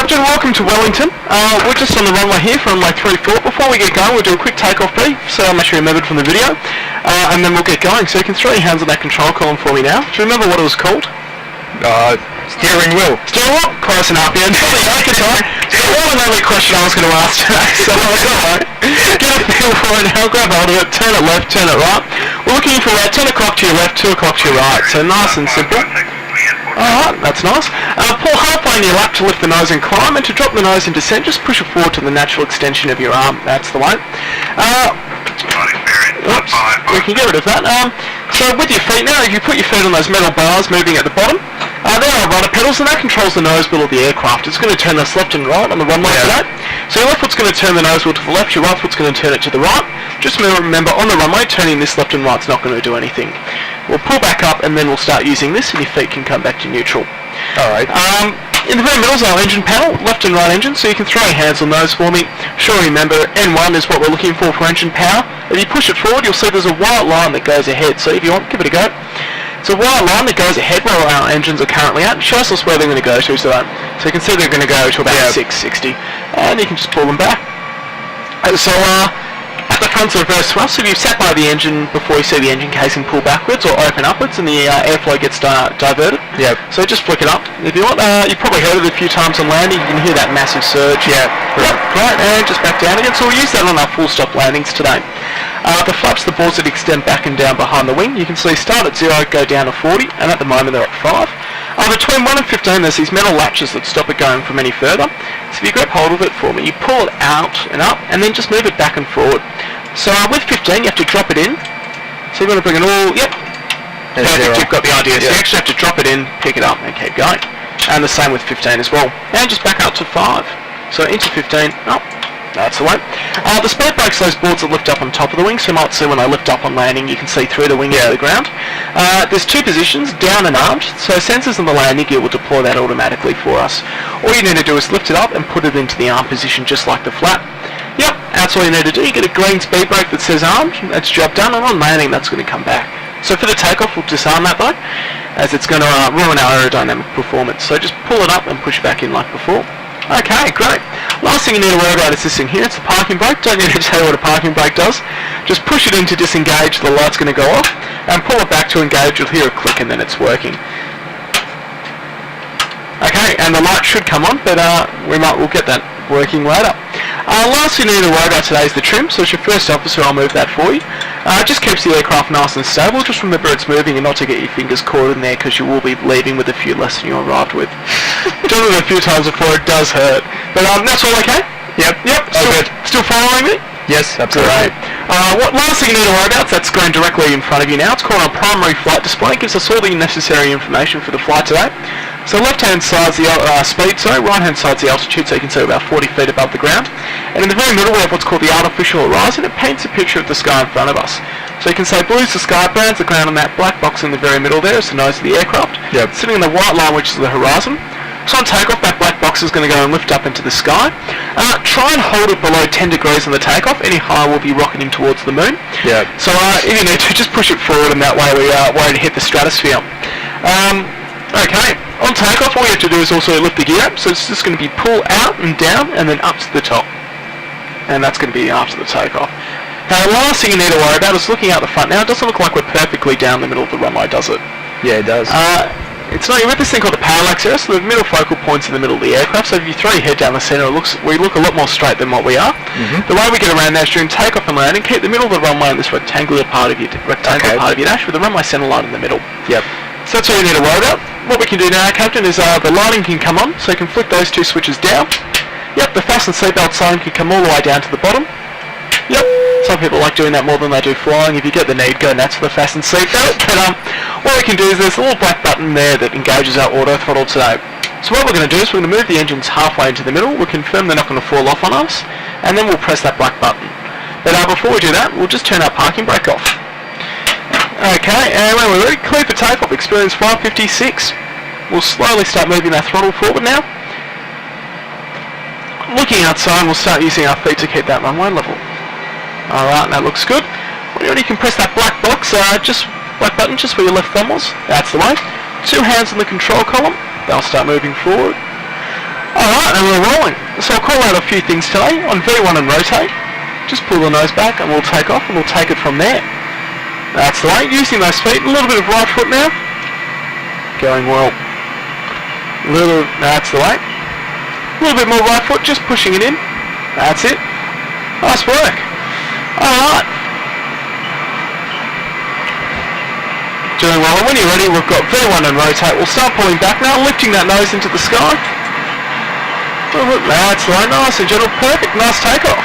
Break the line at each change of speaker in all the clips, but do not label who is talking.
Roger, welcome to Wellington. We're just on the runway here for runway 34. Before we get going, we'll do a quick takeoff brief, so I'm sure you remembered from the video, and then we'll get going. So you can throw your hands on that control column for me now. Do you remember what it was called?
Steering wheel.
Steering wheel? Close enough, yeah. Good time. So that was the only question I was going to ask today, so alright. Get a feel for it now, grab hold of it, turn it left, turn it right. We're looking for about 10 o'clock to your left, 2 o'clock to your right, so nice and simple. Alright, that's nice. Pull halfway in your lap to lift the nose and climb, and to drop the nose in descent, just push it forward to the natural extension of your arm. That's the way. Oops, we can get rid of that. So with your feet now, if you put your feet on those metal bars moving at the bottom, there are rudder pedals, and that controls the nose wheel of the aircraft. It's going to turn us left and right on the runway today. So your left foot's going to turn the nose wheel to the left, your right foot's going to turn it to the right. Just remember, on the runway, turning this left and right's not going to do anything. We'll pull back up, and then we'll start using this, and your feet can come back to neutral.
Alright.
In the very middle is our engine panel, left and right engine, so you can throw your hands on those for me. Sure, remember, N1 is what we're looking for engine power. If you push it forward, you'll see there's a white line that goes ahead, so if you want, give it a go. It's a white line that goes ahead where our engines are currently at. It shows us where they're going to go to, so you can see they're going to go to about 660, and you can just pull them back. So, at the front's a reverse thrust, so if you sat by the engine before you see the engine casing pull backwards or open upwards and the airflow gets diverted.
Yep.
So just flick it up. If you want, you've probably heard it a few times on landing, you can hear that massive surge.
Yeah.
Yep, right, and just back down again. So we'll use that on our full stop landings today. The flaps, the boards that extend back and down behind the wing, you can see start at 0, go down to 40, and at the moment they're at 5. Between 1 and 15 there's these metal latches that stop it going from any further. So if you grab hold of it for me, you pull it out and up, and then just move it back and forward. So with 15 you have to drop it in. So you want to bring it all, yep. Perfect, you've got the idea. So you actually have to drop it in, pick it up, and keep going. And the same with 15 as well. And just back up to 5. So into 15, up. That's the way. The speed brakes, those boards that lift up on top of the wing, so you might see when I lift up on landing you can see through the wing into the ground. There's 2 positions, down and armed, so sensors on the landing gear will deploy that automatically for us. All you need to do is lift it up and put it into the arm position just like the flap. Yep, that's all you need to do. You get a green speed brake that says armed, that's job done, and on landing that's going to come back. So for the takeoff we'll disarm that though, as it's going to ruin our aerodynamic performance. So just pull it up and push back in like before. Okay, great. Last thing you need to worry about is this thing here. It's the parking brake. Don't need to tell you what a parking brake does. Just push it in to disengage, the light's going to go off, and pull it back to engage. You'll hear a click and then it's working. Okay, and the light should come on, but we'll get that working later. Last thing you need to worry about today is the trim. So as your first officer, I'll move that for you. It just keeps the aircraft nice and stable. Just remember it's moving and not to get your fingers caught in there, because you will be leaving with a few less than you arrived with. Done it a few times before, it does hurt. But that's all okay? Yep. Still following me?
Yes, absolutely.
What last thing you need to worry about is that screen directly in front of you now. It's called our primary flight display. It gives us all the necessary information for the flight today. So left-hand side's the speed, right-hand side's the altitude, so you can see about 40 feet above the ground. And in the very middle we have what's called the artificial horizon. It paints a picture of the sky in front of us. So you can say blue's the sky, brown's the ground, and that black box in the very middle there is the nose of the aircraft.
Yep.
Sitting in the white line, which is the horizon. So on takeoff, that black box is going to go and lift up into the sky. Try and hold it below 10 degrees on the takeoff. Any higher will be rocketing towards the moon.
Yeah. So
if you need to, just push it forward, and that way we won't hit the stratosphere. Okay, on takeoff all you have to do is also lift the gear up, so it's just going to be pull out and down and then up to the top. And that's going to be after the takeoff. Now the last thing you need to worry about is looking out the front now. It doesn't look like we're perfectly down the middle of the runway, does it?
Yeah, it does.
It's not, you have this thing called the parallax area, so the middle focal point's in the middle of the aircraft, so if you throw your head down the centre, we look a lot more straight than what we are.
Mm-hmm.
The way we get around that is during takeoff and landing, keep the middle of the runway in this rectangular part of your dash with the runway centre line in the middle.
Yep.
So that's all you need to worry about. What we can do now, Captain, is the lighting can come on, so you can flick those 2 switches down. Yep, the fasten seatbelt sign can come all the way down to the bottom. Yep, some people like doing that more than they do flying. If you get the need, go nuts for the fasten seatbelt. But what we can do is there's a little black button there that engages our auto throttle today. So what we're going to do is we're going to move the engines halfway into the middle. We'll confirm they're not going to fall off on us, and then we'll press that black button. But before we do that, we'll just turn our parking brake off. Okay, and when we're ready, clear for takeoff, Experience 556. We'll slowly start moving our throttle forward now. Looking outside, we'll start using our feet to keep that runway level. Alright, that looks good. You can press that black box, black button just where your left thumb was. That's the way. 2 hands on the control column. They'll start moving forward. Alright, and we're rolling. So I'll call out a few things today on V1 and rotate. Just pull the nose back and we'll take off and we'll take it from there. That's the way, using those feet, a little bit of right foot now. Going well. That's the way. A little bit more right foot, just pushing it in. That's it. Nice work. Alright. Doing well. And when you're ready, we've got V1 and rotate. We'll start pulling back now, lifting that nose into the sky. That's the way, nice and gentle, perfect, nice takeoff.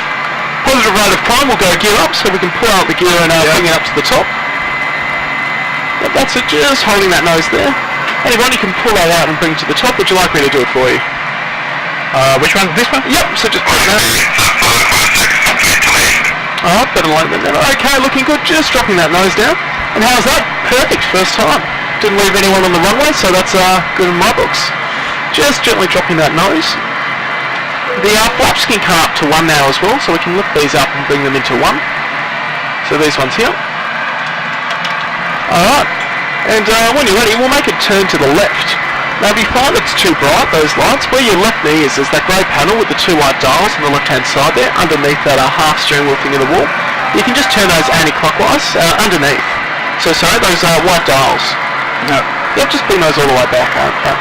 Positive rate of climb, we'll go gear up so we can pull out the gear and bring it up to the top. Yep, that's it, just holding that nose there. Anyone, you can pull that out and bring it to the top. Would you like me to do it for you?
Which one? This one?
Yep, so just put that. Alright, better like that now. Okay, looking good, just dropping that nose down. And how's that? Perfect, first time. Didn't leave anyone on the runway, so that's good in my books. Just gently dropping that nose. The flaps can come up to 1 now as well, so we can lift these up and bring them into 1. So these ones here. Alright, and when you're ready, we'll make a turn to the left. Now if you find it's too bright, those lights, where your left knee is, there's that grey panel with the 2 white dials on the left hand side there, underneath that half steering wheel thing in the wall. You can just turn those anti-clockwise underneath. So sorry, those white dials.
No.
Yep, just bring those all the way back. Okay.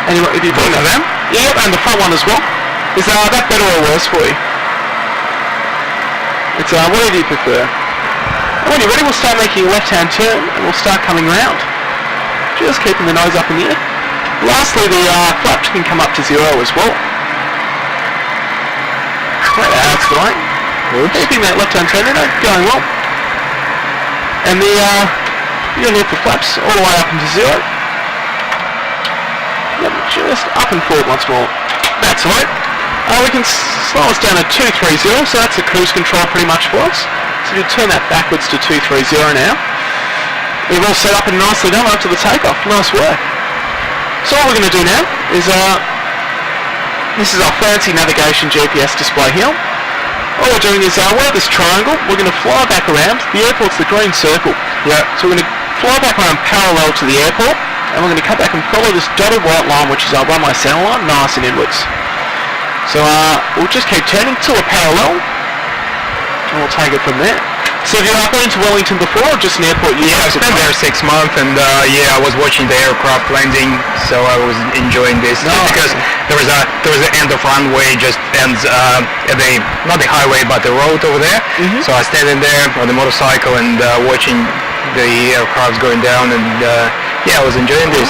Anyway, if you bring them, yep, and the front one as well. Is that better or worse for you? It's whatever you prefer. And when you're ready, we'll start making a left-hand turn, and we'll start coming round. Just keeping the nose up in the air. Lastly, the flaps can come up to 0 as well. That's the way. Keeping that left-hand turn in, going well. And you'll lift the flaps all the way up into 0. Yep, just up and forward once more. That's the way. We can slow us down to 230, so that's the cruise control pretty much for us. So you turn that backwards to 230 now. We've all set up and nicely done after the takeoff. Nice work. So what we're going to do now is, this is our fancy navigation GPS display here. All we're doing is, we're at this triangle, we're going to fly back around. The airport's the green circle. Yeah. So we're going to fly back around parallel to the airport, and we're going to come back and follow this dotted white line, which is our runway center line, nice and inwards. So we'll just keep turning till we're parallel, and we'll take it from there. So have you been to Wellington before, or just an airport?
Yeah, I spent there 6 months, and yeah, I was watching the aircraft landing, so I was enjoying this.
No.
Because there was an end of runway, just ends at the not the highway but the road over there.
Mm-hmm.
So I standing there on the motorcycle and watching the aircraft going down, and yeah, I was enjoying this.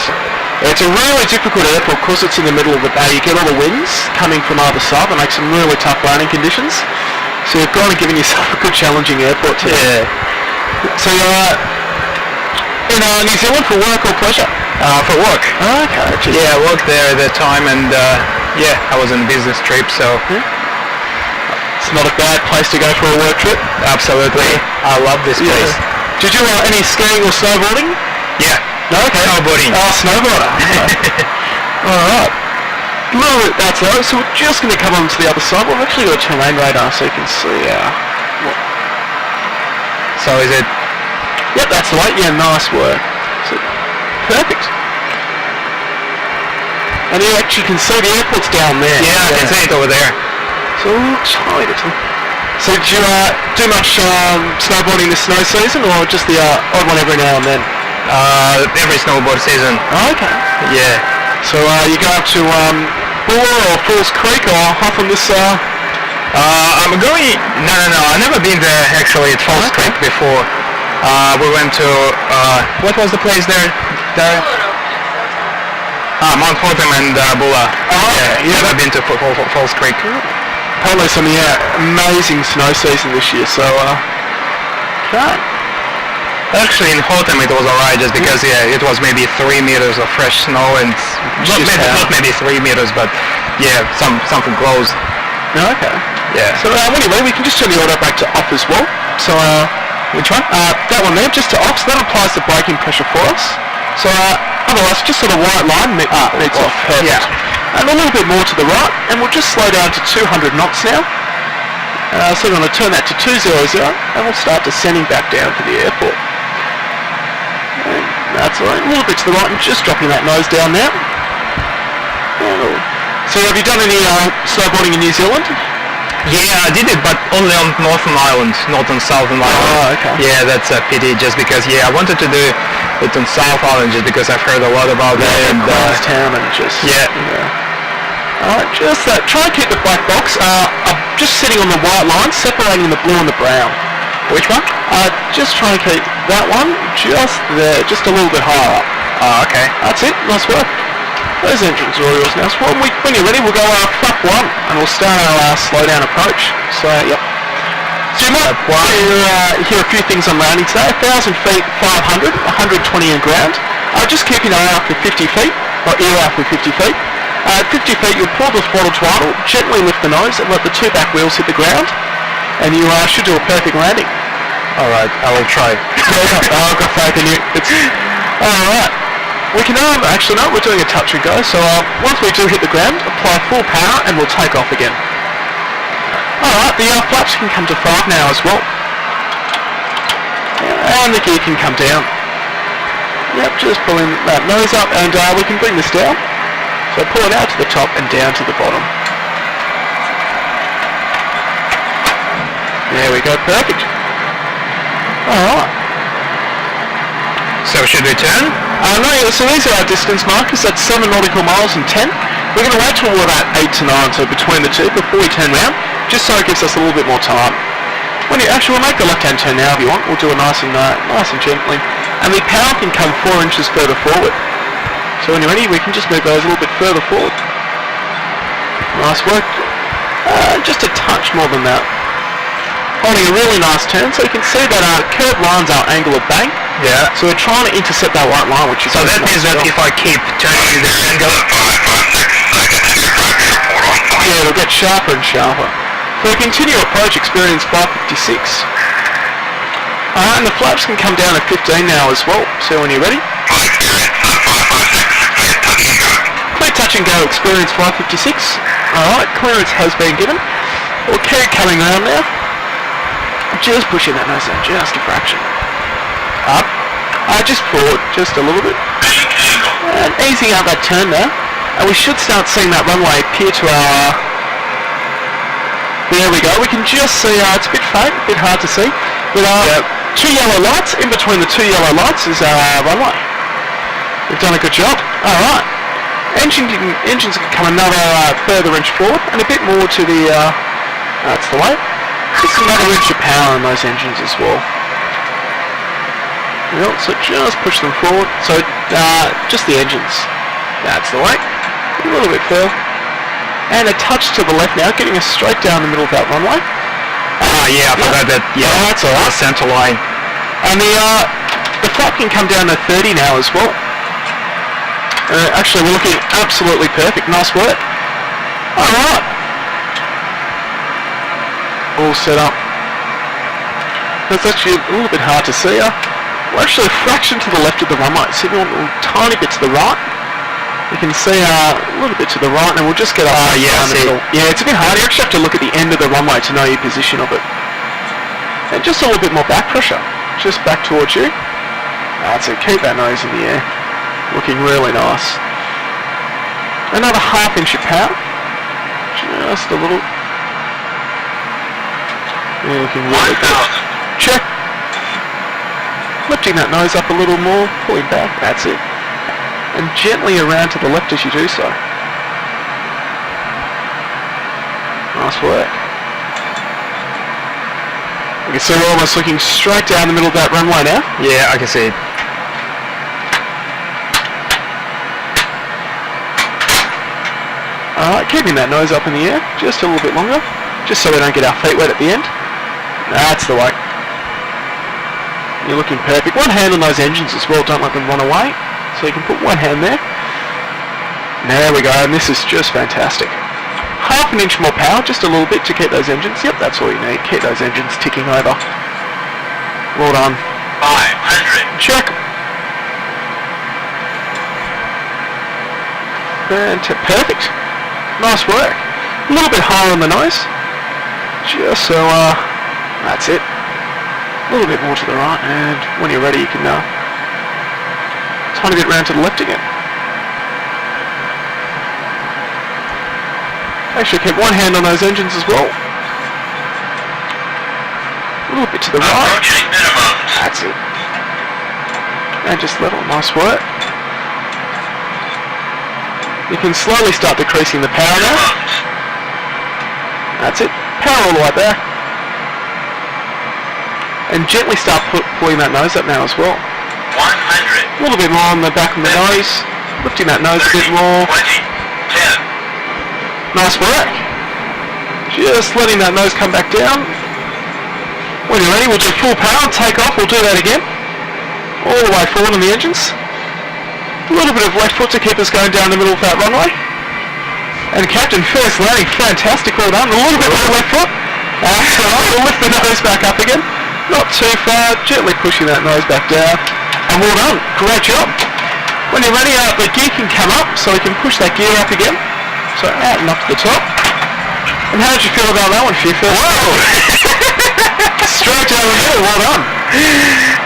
It's a really difficult airport because it's in the middle of the bay. You get all the winds coming from either side that makes some really tough landing conditions. So you've gone and given yourself a good challenging airport today. Yeah. So you're in New Zealand for work or pleasure?
For work.
Oh, okay.
Yeah, I worked there at that time, and yeah, I was on a business trip, so...
Yeah. It's not a bad place to go for a work trip.
Absolutely. I love this place.
Did you any skiing or snowboarding?
Yeah.
No, okay.
Snowboarding.
Oh, snowboarder. Alright. No, that's low, so we're just going to come on to the other side. We've actually got a terrain radar so you can see
So is it...
Yep, that's the way. Yeah, nice work. So, perfect. And you actually can see the airport's down there.
Yeah, I can see it over there.
So we'll try to... So did you do much snowboarding this snow season, or just the odd one every now and then?
Every snowboard season.
Oh, okay.
Yeah.
So you go up to Buller or Falls Creek or hop on this...
I'm going... No, I've never been there actually at Falls Creek before. We went to... what was the place there? Mount Hotham and Buller.
Oh, yeah.
Never been to Falls Creek.
Apparently some amazing snow season this year, so... Okay.
Actually, in Hotham it was alright, just because it was maybe 3 meters of fresh snow, and not maybe 3 meters, but yeah, something close.
Okay.
Yeah.
So anyway, we can just turn the auto brake to off as well. So which one? That one there, just to off. So that applies the braking pressure for us. So otherwise, just sort of white line needs off. Perfect. Yeah. And a little bit more to the right, and we'll just slow down to 200 knots now. So we're going to turn that to 200, and we'll start descending back down to the airport. That's all right, a little bit to the right and just dropping that nose down now. So So have you done any snowboarding in New Zealand?
Yeah, I did it, but only on Northern Ireland, not on Southern Ireland.
Oh, okay.
Yeah, that's a pity, just because, I wanted to do it on South Island, just because I've heard a lot about it. And
Town and just...
Yeah.
Alright, just try and keep the black box. I'm just sitting on the white line, separating the blue and the brown.
Which one?
Just try and keep that one just there, just a little bit higher up.
Oh, okay.
That's it, nice work. Those engines are all yours now. So when you're ready, we'll go flap 1 and we'll start our slow down approach. So, yep. So you might hear a few things on landing today. 1,000 feet, 500, 120 in ground. Just keep an eye out for 50 feet, or ear out for 50 feet. At 50 feet, you'll pull the throttle twiddle, gently lift the nose and let the 2 back wheels hit the ground. And you should do a perfect landing.
Alright, I will try.
I've got faith in you. Alright. We can actually no, we're doing a touch and go, so once we do hit the ground, apply full power and we'll take off again. Alright, the flaps can come to 5 now as well. And the gear can come down. Yep, just pulling that nose up and we can bring this down. So pull it out to the top and down to the bottom. There we go, perfect. Alright.
So should we turn?
No, so these are our distance markers. That's 7 nautical miles and 10. We're going to wait till we're about 8 to 9, so between the two, before we turn round, just so it gives us a little bit more time. When you actually, we'll make the left-hand turn now if you want. We'll do it nice and gently. And the power can come 4 inches further forward. So when you're ready, we can just move those a little bit further forward. Nice work. Just a touch more than that. Holding a really nice turn, so you can see that curved line's our angle of bank.
Yeah.
So we're trying to intercept that white line, which is...
So that means that if I keep turning this angle...
Yeah, it'll get sharper and sharper. So we continue approach Experience 556. And the flaps can come down to 15 now as well. So when you're ready... Clear touch and go Experience 556. Alright, clearance has been given. We'll keep coming around now. Just pushing that nose down, just a fraction. Up. Just forward, just a little bit. And easing out that turn now. And we should start seeing that runway appear to our... There we go. We can just see, it's a bit faint, a bit hard to see. With our 2 yellow lights, in between the 2 yellow lights is our runway. We've done a good job. Alright. Engines can come another further inch forward and a bit more to the... that's the way. Just another inch of power in those engines as well. Yep, so just push them forward. So just the engines. That's the way. A little bit further. And a touch to the left now, getting us straight down the middle of that runway.
Yeah, I forgot that. Yeah,
that's all right.
Center line.
And the flap can come down to 30 now as well. Actually, we're looking absolutely perfect. Nice work. All right. All set up. It's actually a little bit hard to see. We're actually a fraction to the left of the runway, so if you want a tiny bit to the right, you can see a little bit to the right, and we'll just get up the middle. Yeah, it's a bit hard. You actually have to look at the end of the runway to know your position of it. And just a little bit more back pressure, just back towards you. That's it. Keep that nose in the air. Looking really nice. Another ½ inch of power. Just a little. Yeah, looking really good. Check. Lifting that nose up a little more, pulling back, that's it. And gently around to the left as you do so. Nice work. You can see we're almost looking straight down the middle of that runway now.
Yeah, I can see it.
Alright, keeping that nose up in the air, just a little bit longer, just so we don't get our feet wet at the end. That's the way. You're looking perfect. One hand on those engines as well, don't let them run away. So you can put one hand there. There we go, and this is just fantastic. ½ inch more power, just a little bit to keep those engines. Yep, that's all you need. Keep those engines ticking over. Well done.
500.
Check. Perfect. Nice work. A little bit higher on the nose. Just so, that's it. A little bit more to the right, and when you're ready you can tiny bit round to the left again. Make sure you keep one hand on those engines as well. A little bit to the right.
Approaching minimums.
That's it. And just level. Nice work. You can slowly start decreasing the power now.
Minimums.
That's it. Power all the way back. And gently start pulling that nose up now as well.
100.
A little bit more on the back of the nose. Lifting that nose a bit
30,
more.
20. 10.
Nice work. Just letting that nose come back down. When you're ready, we'll do full power and take off. We'll do that again. All the way forward on the engines. A little bit of left foot to keep us going down the middle of that runway. And Captain, first landing, fantastic, well done. A little bit more left foot. That's right, we'll lift the nose back up again. Not too far, gently pushing that nose back down. And well done, great job. When you're ready, the gear can come up, so we can push that gear up again. So out and up to the top. And how did you feel about that one for your first go? Straight down the middle, well done.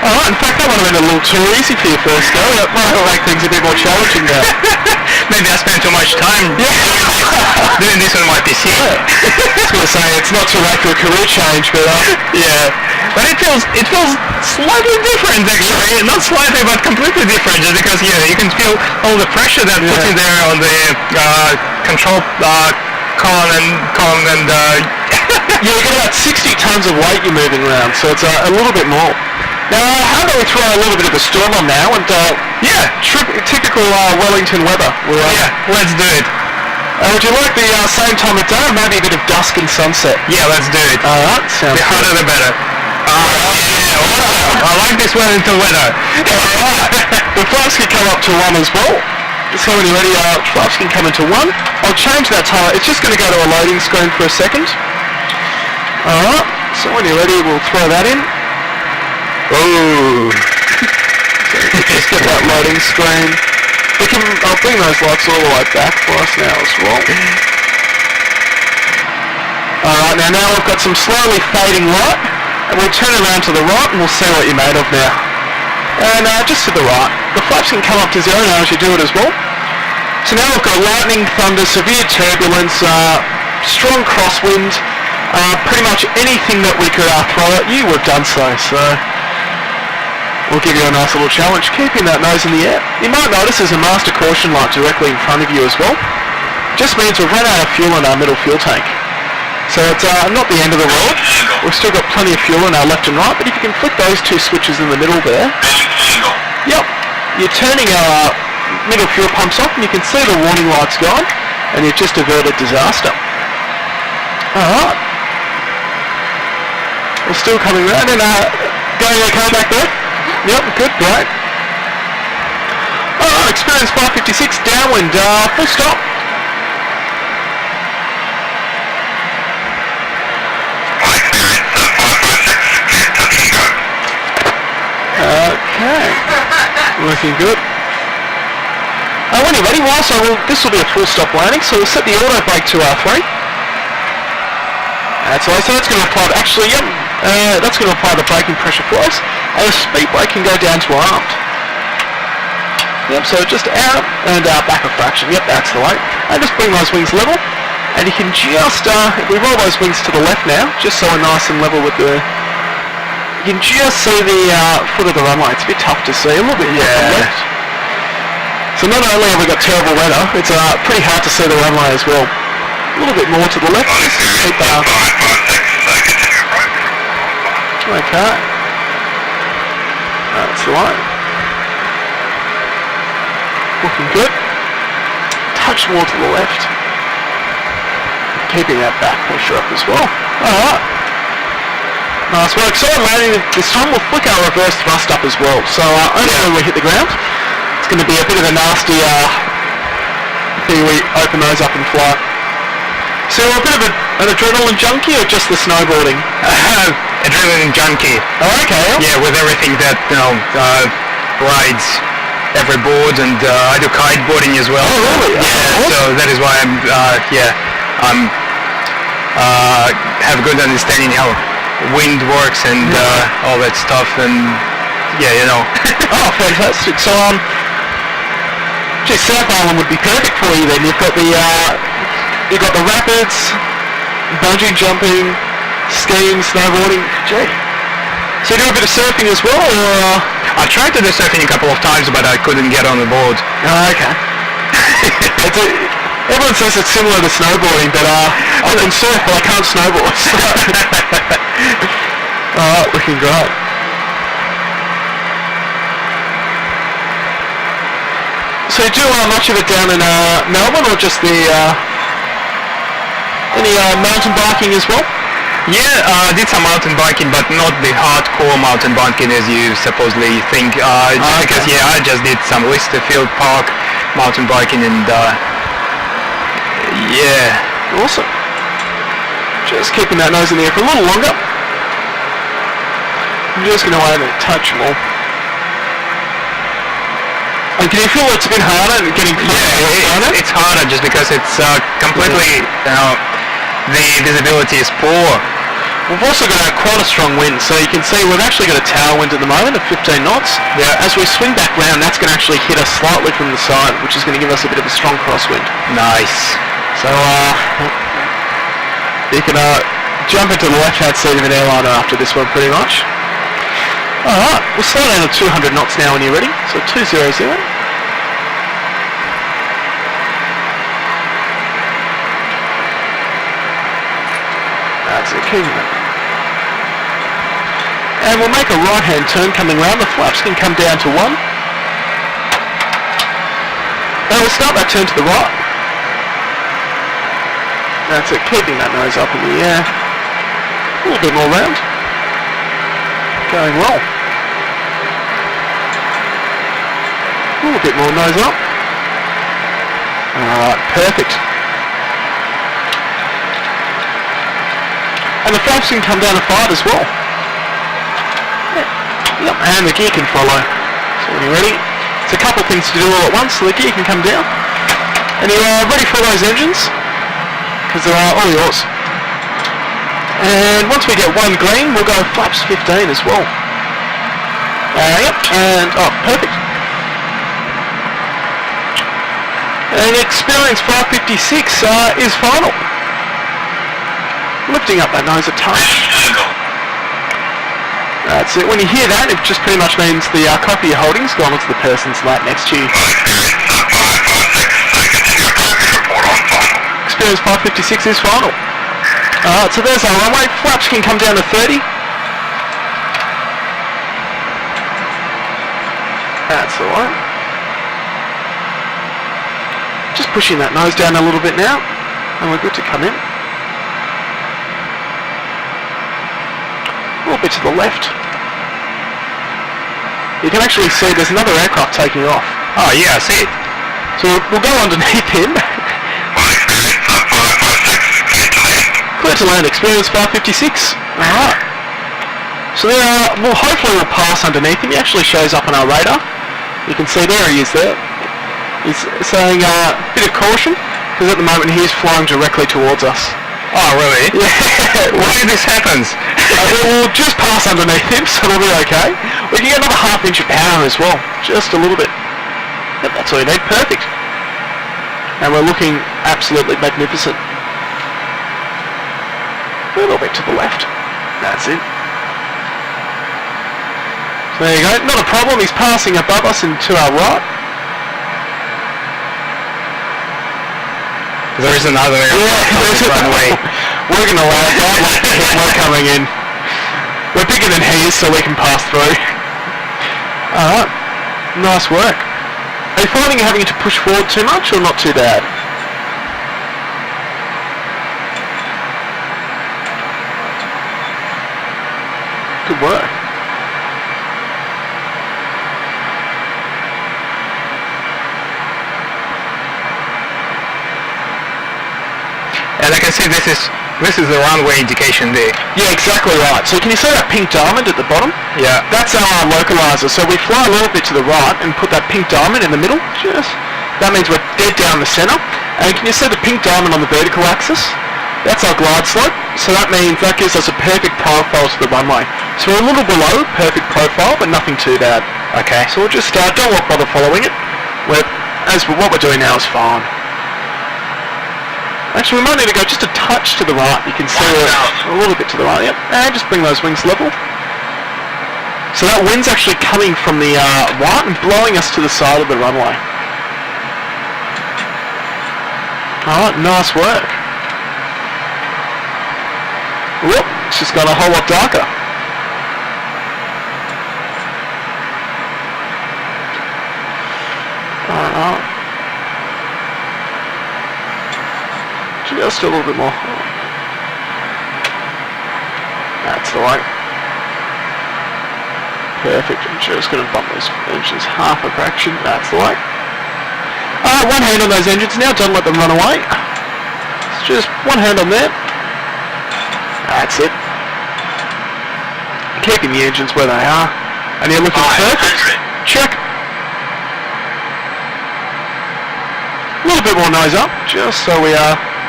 Alright, in fact that would have been a little too easy for your first go. That might make things a bit more challenging now.
Maybe I spent too much time doing this on my PC.
I was going to say, it's not too late for a career change, but
Yeah, but it feels slightly different actually. Not slightly, but completely different. Just because you can feel all the pressure that puts in there on the control column and
yeah, you've got about 60 tons of weight you're moving around, so it's a little bit more. Now, how about we throw a little bit of a storm on now, and typical Wellington weather.
Let's do it.
Would you like the same time of day, or maybe a bit of dusk and sunset?
Yeah, let's do it.
Alright, sounds
The hotter the better. I like this Wellington weather.
Alright, the flaps can come up to 1 as well. So when you're ready, flaps can come into 1. I'll change that timer. It's just going to go to a loading screen for a second. Alright, so when you're ready, we'll throw that in.
Oh.
So just get that loading screen. I'll bring those lights all the way back for us now as well. Alright, now we've got some slowly fading light, and we'll turn around to the right and we'll see what you're made of now. And just to the right, the flaps can come up to 0 now as you do it as well. So now we've got lightning, thunder, severe turbulence, strong crosswind, pretty much anything that we could throw at you, we've done so. So we'll give you a nice little challenge, keeping that nose in the air. You might notice there's a master caution light directly in front of you as well. Just means we've run out of fuel in our middle fuel tank. So it's not the end of the world. We've still got plenty of fuel in our left and right, but if you can flick those two switches in the middle there. Yep, you're turning our middle fuel pumps off and you can see the warning lights gone, and you've just averted disaster. Alright. We're still coming round and going okay back there? Yep, good, great. Alright, Experience 556, downwind, full stop. Okay, looking good. When you're ready, this will be a full stop landing, so we'll set the auto brake to R3. That's all, so that's going to apply, that's going to apply the braking pressure for us, and the speed brake can go down to armed. Yep, so just out and back a fraction, yep, that's the way. And just bring those wings level, and you can just, if we roll those wings to the left now, just so we're nice and level with the, you can just see the foot of the runway. It's a bit tough to see, a little bit to the left. So not only have we got terrible weather, it's pretty hard to see the runway as well. A little bit more to the left. Keep okay. That's the way. Looking good. Touch more to the left. Keeping that back pressure up as well. Alright. Nice work. So landing this time, we'll flick our reverse thrust up as well. So only when we hit the ground, it's going to be a bit of a nasty thing we open those up and fly. So you're a bit of an adrenaline junkie or just the snowboarding?
Adrenaline junkie.
Oh, okay.
Yeah, with everything that, rides every board, and I do kiteboarding as well.
Oh, really?
Yeah,
awesome.
So that is why I'm have good understanding how wind works and all that stuff, and
Oh, fantastic. So South Island would be perfect for you then. You've got the You've got the rapids, bungee jumping, skiing, snowboarding. Gee. So you do a bit of surfing as well, or?
I tried to do surfing a couple of times, but I couldn't get on the board.
Oh, okay. Everyone says it's similar to snowboarding, but I can surf, but I can't snowboard. So. Looking great. So you do much of it down in Melbourne, or just the any mountain biking as well?
Yeah, I did some mountain biking, but not the hardcore mountain biking as you supposedly think. Because I just did some Listerfield Park mountain biking, and
awesome. Just keeping that nose in the air for a little longer. I'm just going to aim and touch more. And can you feel it's a bit harder and getting
it's harder just because it's completely, the visibility is poor.
We've also got quite a strong wind, so you can see we've actually got a tailwind at the moment of 15 knots.
Yeah.
As we swing back round, that's going to actually hit us slightly from the side, which is going to give us a bit of a strong crosswind.
Nice.
So you can jump into the left-hand seat of an airliner after this one, pretty much. Alright, we'll slow down to 200 knots now when you're ready. So 200. That's it, keeping it. And we'll make a right-hand turn coming round. The flaps can come down to 1. And we'll start that turn to the right. That's it, keeping that nose up in the air. A little bit more round. Going well. A little bit more nose up. Alright, perfect. And the flaps can come down to 5 as well. Yep, and the gear can follow. So when you're ready, it's a couple of things to do all at once, so the gear can come down. And you're ready for those engines, because they're all yours. And once we get 1 green, we'll go flaps 15 as well. Yep, and perfect. And Experience 556 is final. Lifting up that nose a touch. That's it. When you hear that, it just pretty much means the coffee you're holding's gone onto the person's lap next to you. Experience 556 is final. Alright, so there's our runway. Flaps can come down to 30. That's alright. Just pushing that nose down a little bit now, and we're good to come in. A little bit to the left. You can actually see there's another aircraft taking off.
Oh yeah, I see it.
So we'll go underneath him. Clear to land, Experience 556. Alright. So there hopefully we'll pass underneath him. He actually shows up on our radar. You can see there he is there. He's saying a bit of caution, because at the moment he's flying directly towards us.
Oh really?
Yeah.
Why this happens?
We'll just pass underneath him, so we'll be okay. We can get another ½ inch of power as well. Just a little bit. Yep, that's all you need. Perfect. And we're looking absolutely magnificent. A little bit to the left. That's it. So there you go. Not a problem. He's passing above us and to our right.
There is another runway.
We're going to land right like we're coming in. We're bigger than he is, so we can pass through. Alright. Nice work. Are you finding you're having to push forward too much or not too bad? Good work.
And I can see this is the runway indication there.
Yeah, exactly right. So can you see that pink diamond at the bottom?
Yeah.
That's our localizer. So we fly a little bit to the right and put that pink diamond in the middle. That means we're dead down the center. And can you see the pink diamond on the vertical axis? That's our glide slope. So that means that gives us a perfect profile to the runway. So we're a little below perfect profile, but nothing too bad.
Okay.
So we'll just don't bother following it. What we're doing now is fine. Actually, we might need to go just a touch to the right. You can see a little bit to the right. Yep. And just bring those wings level. So that wind's actually coming from the right and blowing us to the side of the runway. Alright, nice work. Whoop, it's just got a whole lot darker. Alright. Just a little bit more. That's the way. Perfect. I'm just going to bump those engines half a fraction. That's the way. One hand on those engines now. Don't let them run away. It's just one hand on there. That's it. Keeping the engines where they are. And you're looking perfect. Check. A little bit more nose up, just so we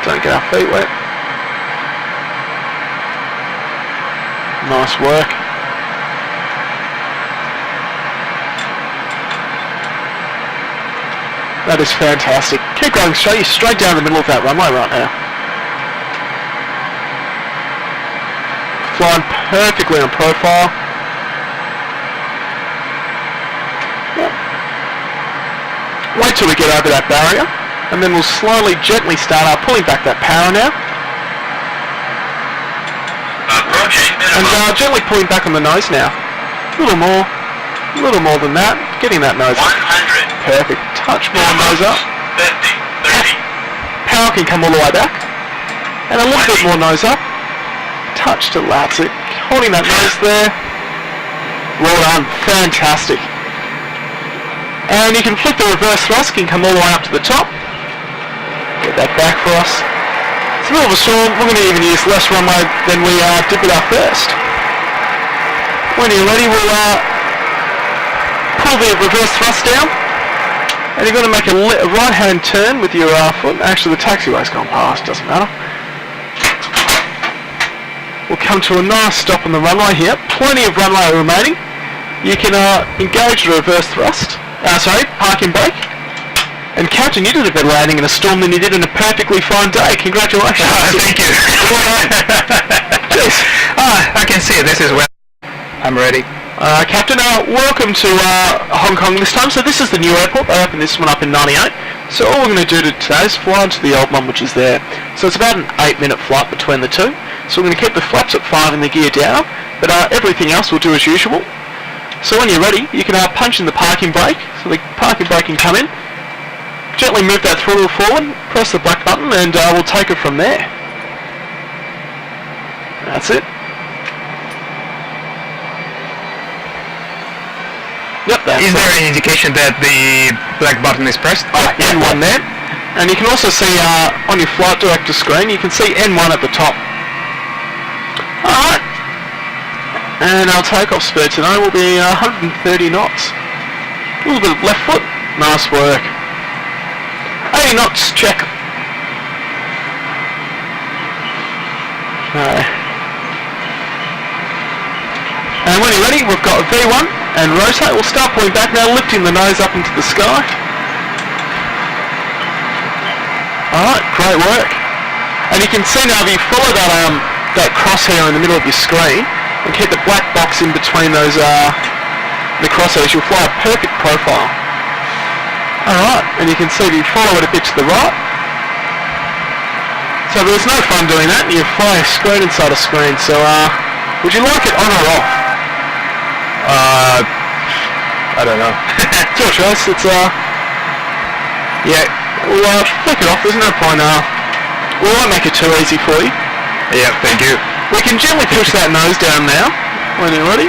don't get our feet wet. Nice work. That is fantastic. Keep going straight down the middle of that runway right now. Flying perfectly on profile. Yep. Wait till we get over that barrier, and then we'll slowly, gently start pulling back that power now. And gently pulling back on the nose now. A little more than that. Getting that nose up.
100.
Perfect. Touch more nose up.
50, 30.
Power can come all the way back. And a little bit more nose up. Touch to that's it. Holding that nose there. Well done. Fantastic. And you can flip the reverse thrust, can come all the way up to the top. Get that back for us. It's a bit of a storm. We're going to even use less runway than we did with our first. When you're ready, we'll pull the reverse thrust down. And you're going to make a right-hand turn with your foot. Actually, the taxiway's gone past, doesn't matter. We'll come to a nice stop on the runway here. Plenty of runway remaining. You can engage the reverse thrust. Parking brake. And Captain, you did a better landing in a storm than you did in a perfectly fine day. Congratulations.
Thank you.
Jeez.
I can see this is where I'm ready.
Captain, welcome to Hong Kong this time. So this is the new airport. They opened this one up in '98. So all we're going to do today is fly into the old one, which is there. So it's about an 8-minute flight between the two. So we're going to keep the flaps at 5 and the gear down, but everything else we'll do as usual. So when you're ready, you can punch in the parking brake. So the parking brake can come in. Gently move that throttle forward, press the black button, and we'll take it from there. That's it. Yep, that's
Is there an indication that the black button is pressed?
N1 there. And you can also see on your flight director screen, you can see N1 at the top. Alright. And our takeoff speed today will be 130 knots. A little bit of left foot. Nice work. 80 knots, check. Okay. And when you're ready, we've got V1 and rotate. We'll start pulling back now, lifting the nose up into the sky. Alright, great work. And you can see now if you follow that crosshair in the middle of your screen and keep the black box in between those the crosshairs, you'll fly a perfect profile. Alright, and you can see if you follow it a bit to the right. So there's no fun doing that, and you fly screen inside a screen. So would you like it on or off?
I don't know.
It's your choice. It's yeah, we'll flick it off. There's no point. We won't make it too easy for you.
Yeah, thank you.
We can gently push that nose down now when you're ready.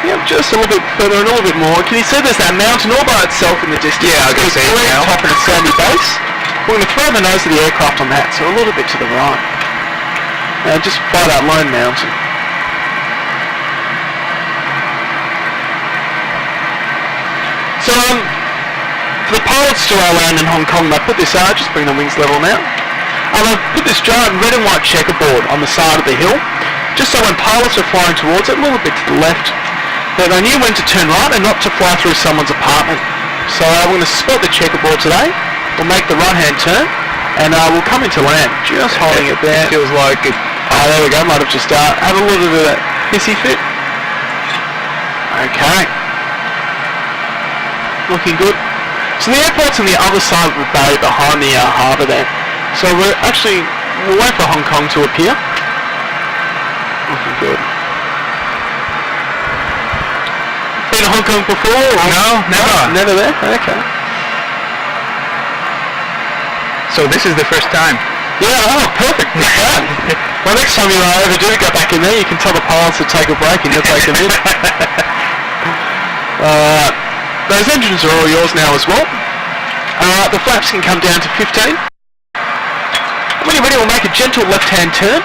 Yep, just a little bit further and a little bit more. Can you see there's that mountain all by itself in the distance?
Yeah, I can see it now.
Top of a sandy base. We're going to throw the nose of the aircraft on that, so a little bit to the right. And just by that lone mountain. So, for the pilots to land in Hong Kong, they put this just bring the wings level now. They've put this giant red and white checkerboard on the side of the hill, just so when pilots are flying towards it, a little bit to the left, that they knew when to turn right and not to fly through someone's apartment. So we're going to spot the checkerboard today. we'll make the right-hand turn, and we'll come into land. Just holding it there.
Feels like it.
Oh, there we go. Might have just had a little bit of that hissy fit. Okay. Looking good. So the airport's on the other side of the bay behind the harbour there. So we'll wait for Hong Kong to appear. Looking good. Been to Hong Kong before?
No, never.
Never there? Okay.
So this is the first time.
Yeah, oh, perfect. Well, next time you ever do go back in there, you can tell the pilots to take a break and you'll take them in. Those engines are all yours now as well. The flaps can come down to 15. When you're ready, we'll make a gentle left-hand turn.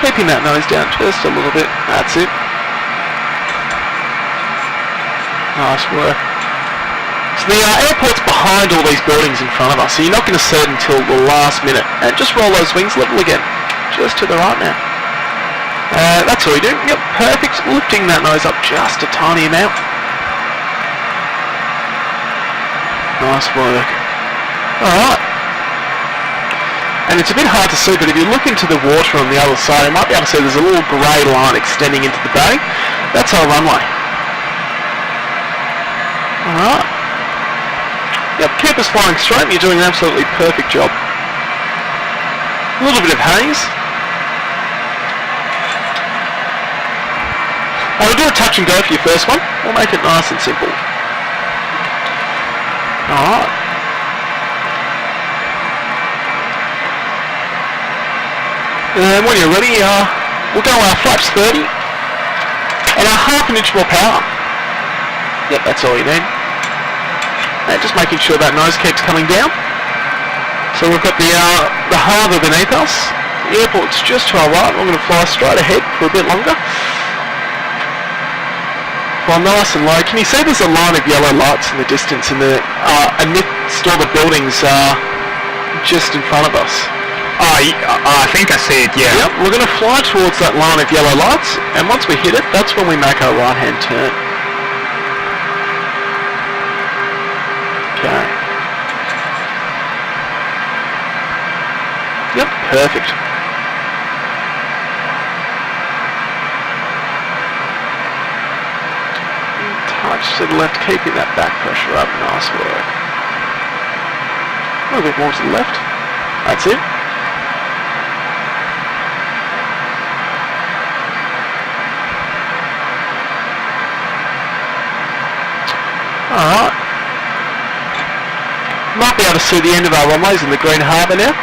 Keeping that nose down just a little bit. That's it. Nice work. So the airport's behind all these buildings in front of us, so you're not going to see it until the last minute. And just roll those wings level again. Just to the right now. That's all you do. Yep, perfect. Lifting that nose up just a tiny amount. Nice work. Alright. And it's a bit hard to see, but if you look into the water on the other side, you might be able to see there's a little grey line extending into the bay. That's our runway. Alright. Yep, keep us flying straight. You're doing an absolutely perfect job. A little bit of haze. We'll do a touch and go for your first one. We'll make it nice and simple. Alright. And when you're ready, we'll go our flaps 30 and our half an inch more power. Yep, that's all you need. And just making sure that nose keeps coming down. So we've got the harbour beneath us. The airport's just to our right. We're going to fly straight ahead for a bit longer. Well, nice and low. Can you see there's a line of yellow lights in the distance and amidst all the buildings just in front of us?
I think I see it, yeah.
Yep, we're going to fly towards that line of yellow lights, and once we hit it, that's when we make our right-hand turn. Okay. Yep, perfect. Touch to the left, keeping that back pressure up. Nice work. A little bit more to the left. That's it. Alright. Might be able to see the end of our runways in the green harbour now.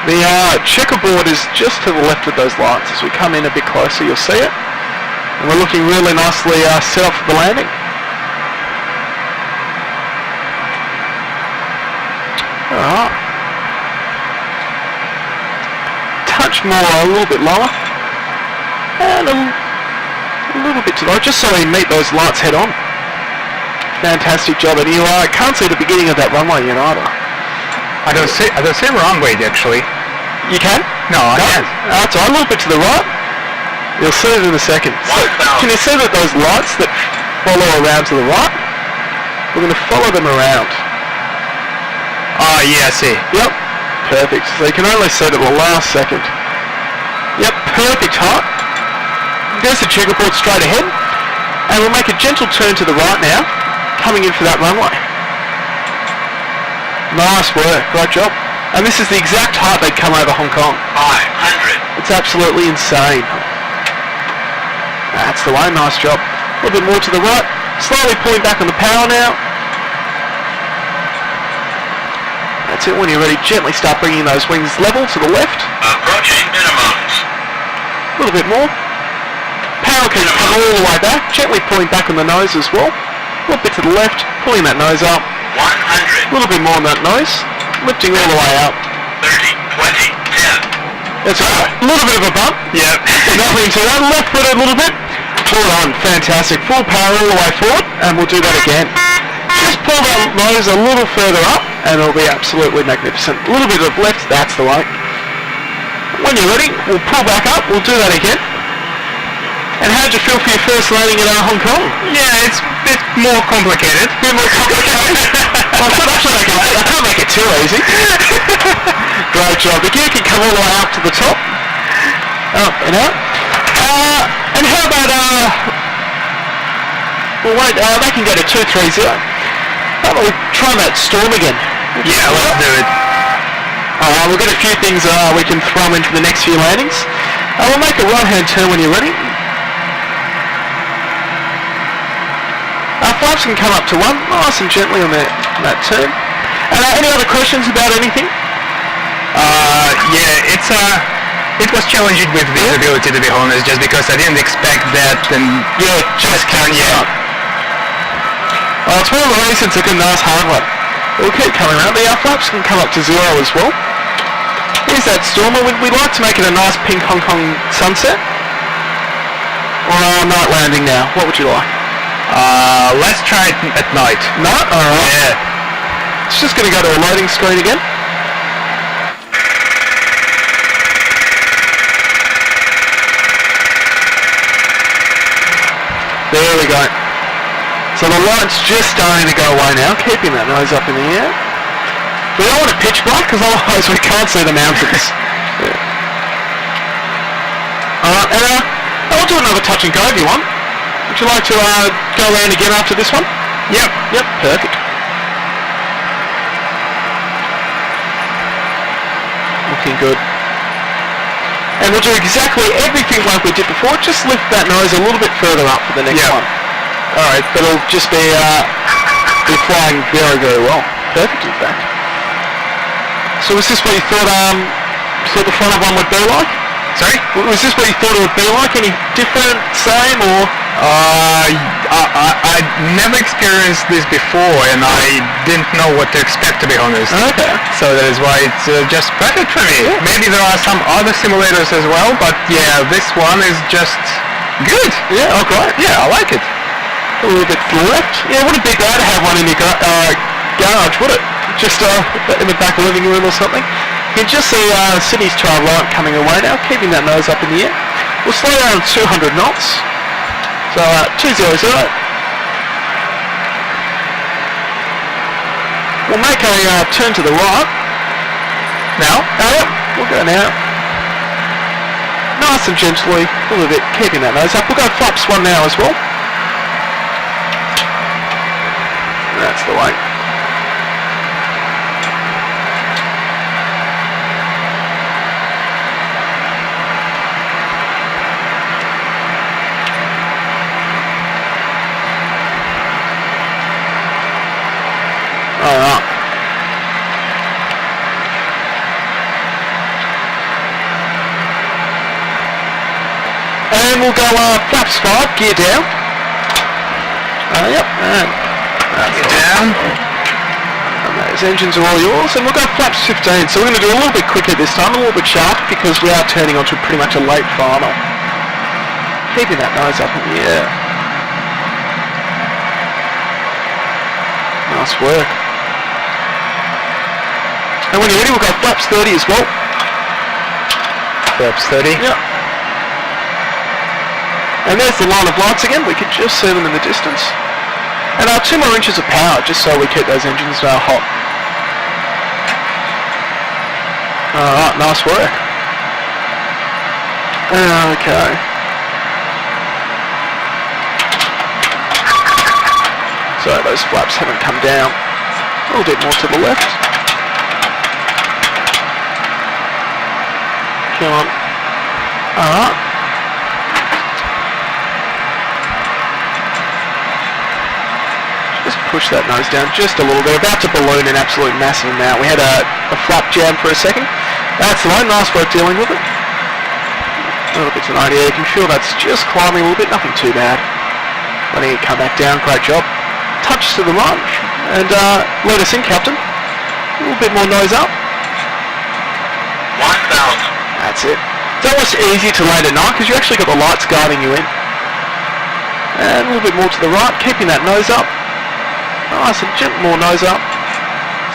The checkerboard is just to the left of those lights. As we come in a bit closer, you'll see it. And we're looking really nicely set up for the landing. Alright. Touch more, a little bit lower. And a little bit to the right, just so we meet those lights head on. Fantastic job, and you can't see the beginning of that runway yet either.
I don't see runway actually.
You can?
No, I can't.
That's all right, a little bit to the right. You'll see it in a second. So, can you see that those lights that follow around to the right? We're going to follow them around.
Oh, yeah, I see.
Yep, perfect. So you can only see it at the last second. Yep, perfect height. There's the checkerboard straight ahead. And we'll make a gentle turn to the right now, coming in for that runway. Nice work, great job. And this is the exact height they'd come over Hong Kong.
500.
It's absolutely insane. That's the way, nice job. A little bit more to the right. Slowly pulling back on the power now. That's it, when you're ready, gently start bringing those wings level to the left.
Approaching minimums.
A little bit more. Power can come all the way back, gently pulling back on the nose as well. A little bit to the left, pulling that nose up.
100.
A little bit more on that nose, lifting all the way up.
30, 20, 10.
That's right. A little bit of a bump.
Yep.
Nothing to that. Left foot a little bit. Full on. Fantastic. Full power all the way forward, and we'll do that again. Just pull that nose a little further up, and it'll be absolutely magnificent. A little bit of left. That's the way. When you're ready, we'll pull back up. We'll do that again. And how did you feel for your first landing in Hong Kong?
Yeah, it's a bit more complicated.
A bit more complicated? Well, I can't make it too easy. Great job. The gear can come all the way up to the top. Up and out. And how about, well wait, they can go to 230. How about we try that storm again?
Yeah, let's do it.
We've got a few things we can throw into the next few landings. We'll make a right-hand turn when you're ready. Flaps can come up to 1, nice and gently on that turn. Any other questions about anything?
Yeah, it was challenging with visibility, to be honest, just because I didn't expect that, and just can't. Yeah.
It's one of the reasons it's a nice hard one. We'll keep coming around. The flaps can come up to 0 as well. Here's that stormer. We'd like to make it a nice pink Hong Kong sunset. Or a night landing now. What would you like?
Let's try it at night.
Night? Alright.
Yeah.
It's just going to go to a loading screen again. There we go. So the light's just starting to go away now, keeping that nose up in the air. We don't want to pitch black because otherwise we can't see the mountains. Alright, and I'll do another touch and go if you want. Would you like to go around again after this one?
Yep.
Yep, perfect. Looking good. And we'll do exactly everything like we did before, just lift that nose a little bit further up for the next one. Alright, but it'll just be flying very, very well. Perfect, in fact. So was this what you thought the front of one would be like?
Sorry?
Was this what you thought it would be like? Any different, same, or?
I never experienced this before, and I didn't know what to expect, to be honest.
Okay.
So that is why it's just perfect for me. Yeah. Maybe there are some other simulators as well, but yeah, this one is just good.
Yeah, oh great.
Yeah, I like it.
A little bit to the left. Yeah, wouldn't be bad to have one in your garage, would it? Just in the back living room or something. You can just see Sydney's trail light coming away now, keeping that nose up in the air. We'll slow down 200 knots. So 200. We'll make a turn to the right. Now? Yep, we'll go now. Nice and gently, a little bit, keeping that nose up. We'll go flaps 1 now as well. That's the way. Alright. And we'll go flaps 5, gear down. Yep, and
gear down.
And those engines are all yours, and we'll go flaps 15. So we're going to do a little bit quicker this time, a little bit sharp, because we are turning onto pretty much a late final. Keeping that nose up in the air. Nice work. And when you're ready, we'll go flaps 30 as well.
Flaps 30?
Yep. And there's the line of lights again. We can just see them in the distance. And 2 more inches of power, just so we keep those engines hot. Alright, nice work. Okay. So those flaps haven't come down. A little bit more to the left. Come on. Alright. Just push that nose down just a little bit. About to balloon an absolute massive amount. We had a flap jam for a second. That's the line. Nice work dealing with it. A little bit tonight. Yeah, you can feel that's just climbing a little bit. Nothing too bad. Letting it come back down. Great job. Touch to the right. And let us in, Captain. A little bit more nose up.
1,000.
That's it. It's almost easier to land at night because you actually got the lights guiding you in. And a little bit more to the right, keeping that nose up. Nice and gentle, more nose up.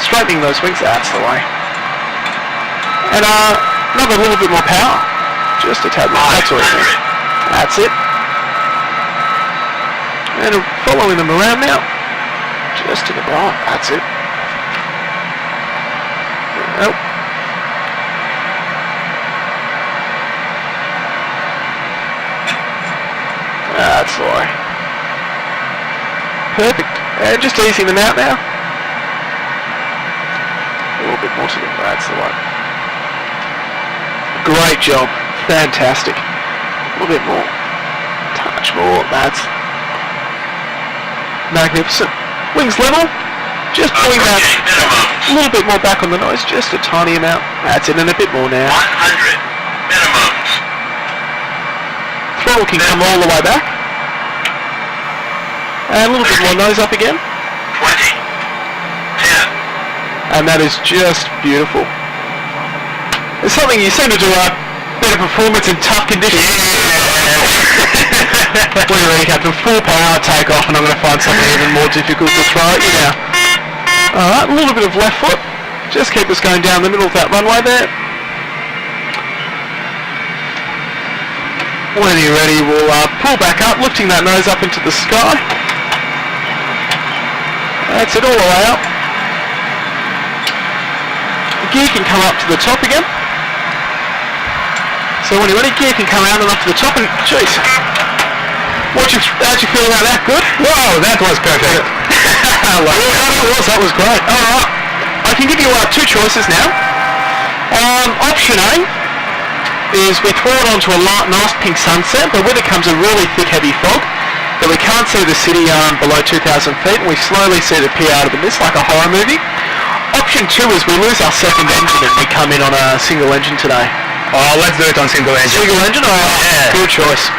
Straightening those wings, that's the way. And another little bit more power. Just a tad more, that's all it is. That's it. And following them around now. Just to the right. That's it. Nope. That's why. Perfect. And just easing them out now. A little bit more to the right. That's the one. Great job. Fantastic. A little bit more. Touch more. That's magnificent. Wings level. Just pulling that a little bit more back on the nose. Just a tiny amount. That's it. And a bit more now.
100 minimums.
Throttle can come all the way back. And a little bit more nose up again.
20. 10.
And that is just beautiful. It's something you seem to do better performance in tough conditions. When you're ready, Captain, full power takeoff, and I'm going to find something even more difficult to throw at you now. Alright, a little bit of left foot. Just keep us going down the middle of that runway there. When you're ready, we'll pull back up, lifting that nose up into the sky. That's it, all the way up. The gear can come up to the top again. So when you're ready, gear can come out and up to the top, and jeez. How'd you feel about that? Good?
Wow, that was perfect.
That was great. Alright, I can give you two choices now. Option A is we throw it onto a nice pink sunset, but with it comes a really thick, heavy fog that we can't see the city below 2,000 feet, and we slowly see it appear out of the mist like a horror movie. Option 2 is we lose our second engine and we come in on a single engine today.
Oh, let's do it on single engine.
Single engine? Yeah. Good choice.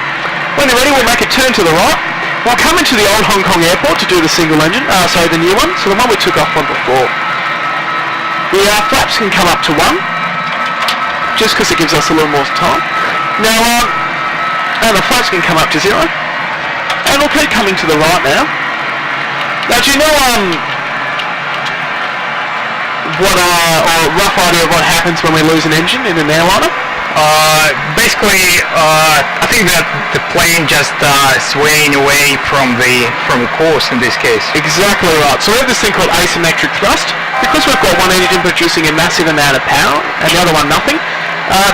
When you're ready, we'll make a turn to the right. We'll come into the old Hong Kong airport to do the single engine, the new one, so the one we took off from before. The flaps can come up to 1. Just because it gives us a little more time. Now, and the flaps can come up to 0. And we'll keep coming to the right now. Now, do you know what or a rough idea of what happens when we lose an engine in an airliner?
Basically, I think that the plane just swaying away from the course in this case.
Exactly right. So we have this thing called asymmetric thrust. Because we've got one engine producing a massive amount of power and the other one nothing,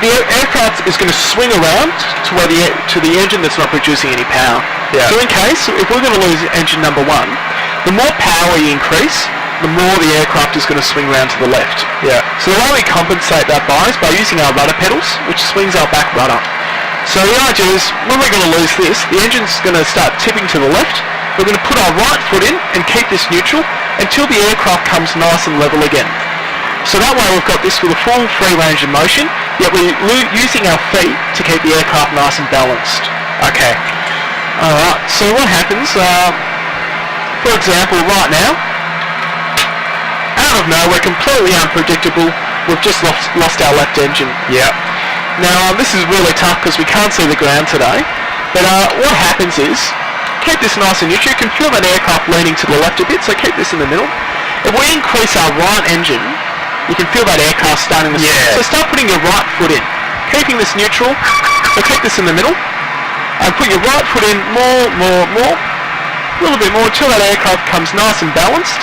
the aircraft is going to swing around to the engine that's not producing any power.
Yeah.
So in case, if we're going to lose engine number 1, the more power you increase, the more the aircraft is going to swing around to the left.
Yeah.
So the way we compensate that is by using our rudder pedals, which swings our back rudder. So the idea is, when we're going to lose this, the engine's going to start tipping to the left. We're going to put our right foot in and keep this neutral until the aircraft comes nice and level again. So that way we've got this with a full free range of motion, yet we're using our feet to keep the aircraft nice and balanced.
Okay.
Alright, so what happens, for example, right now, out of nowhere, completely unpredictable, we've just lost our left engine.
Yeah.
Now, this is really tough because we can't see the ground today, but what happens is, keep this nice and neutral. You can feel that aircraft leaning to the left a bit, so keep this in the middle. If we increase our right engine, you can feel that aircraft starting to
Yeah.
So start putting your right foot in, keeping this neutral, so keep this in the middle, and put your right foot in more, a little bit more, until that aircraft comes nice and balanced,